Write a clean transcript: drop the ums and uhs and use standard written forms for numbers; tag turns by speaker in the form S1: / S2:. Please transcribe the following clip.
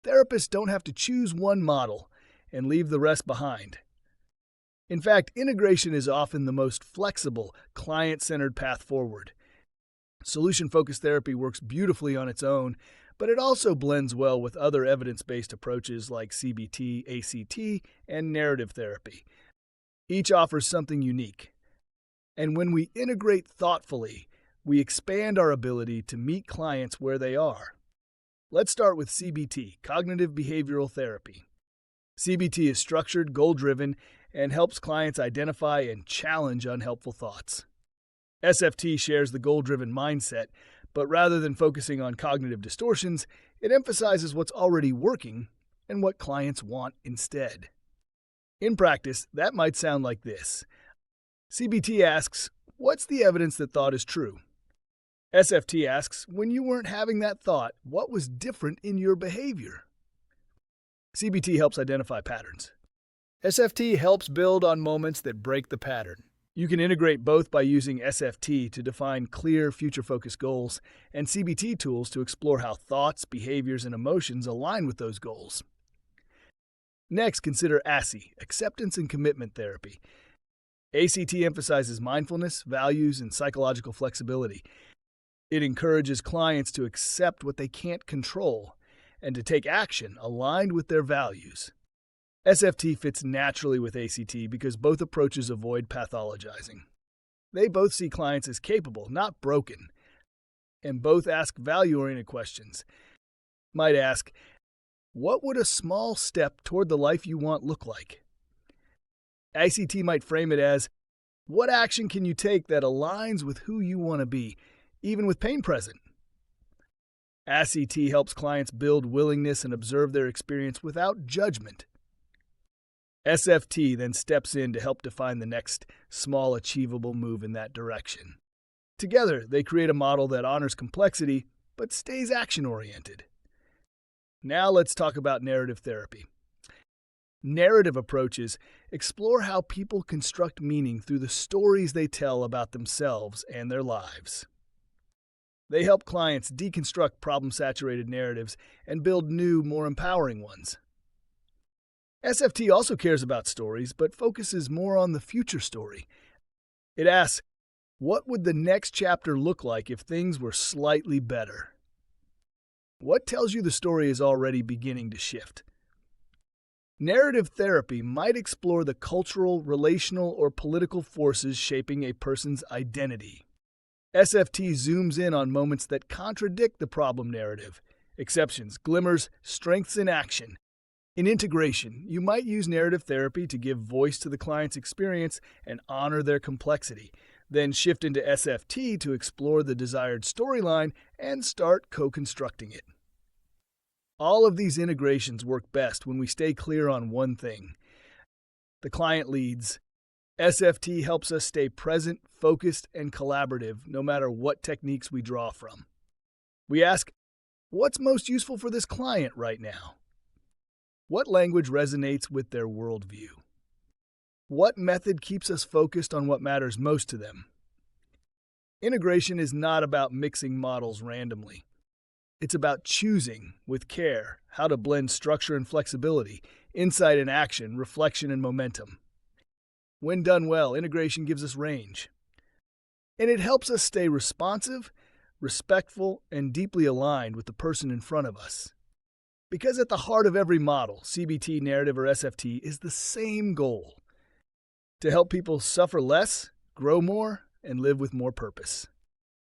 S1: Therapists don't have to choose one model and leave the rest behind. In fact, integration is often the most flexible, client-centered path forward. Solution-focused therapy works beautifully on its own, but it also blends well with other evidence-based approaches like CBT, ACT, and narrative therapy. Each offers something unique. And when we integrate thoughtfully, we expand our ability to meet clients where they are. Let's start with CBT, Cognitive Behavioral Therapy. CBT is structured, goal-driven, and helps clients identify and challenge unhelpful thoughts. SFT shares the goal-driven mindset, but rather than focusing on cognitive distortions, it emphasizes what's already working and what clients want instead. In practice, that might sound like this. CBT asks, what's the evidence that thought is true? SFT asks, when you weren't having that thought, what was different in your behavior? CBT helps identify patterns. SFT helps build on moments that break the pattern. You can integrate both by using SFT to define clear, future-focused goals and CBT tools to explore how thoughts, behaviors, and emotions align with those goals. Next, consider ACT, Acceptance and Commitment Therapy. ACT emphasizes mindfulness, values, and psychological flexibility. It encourages clients to accept what they can't control and to take action aligned with their values. SFT fits naturally with ACT because both approaches avoid pathologizing. They both see clients as capable, not broken, and both ask value-oriented questions. Might ask, what would a small step toward the life you want look like? ACT might frame it as, what action can you take that aligns with who you want to be, even with pain present? ACT helps clients build willingness and observe their experience without judgment. SFT then steps in to help define the next small achievable move in that direction. Together, they create a model that honors complexity but stays action-oriented. Now let's talk about narrative therapy. Narrative approaches explore how people construct meaning through the stories they tell about themselves and their lives. They help clients deconstruct problem-saturated narratives and build new, more empowering ones. SFT also cares about stories, but focuses more on the future story. It asks, what would the next chapter look like if things were slightly better? What tells you the story is already beginning to shift? Narrative therapy might explore the cultural, relational, or political forces shaping a person's identity. SFT zooms in on moments that contradict the problem narrative, exceptions, glimmers, strengths in action. In integration, you might use narrative therapy to give voice to the client's experience and honor their complexity, then shift into SFT to explore the desired storyline and start co-constructing it. All of these integrations work best when we stay clear on one thing. The client leads. SFT helps us stay present, focused, and collaborative no matter what techniques we draw from. We ask, what's most useful for this client right now? What language resonates with their worldview? What method keeps us focused on what matters most to them? Integration is not about mixing models randomly. It's about choosing, with care, how to blend structure and flexibility, insight and action, reflection and momentum. When done well, integration gives us range. And it helps us stay responsive, respectful, and deeply aligned with the person in front of us. Because at the heart of every model, CBT, narrative, or SFT, is the same goal: to help people suffer less, grow more, and live with more purpose.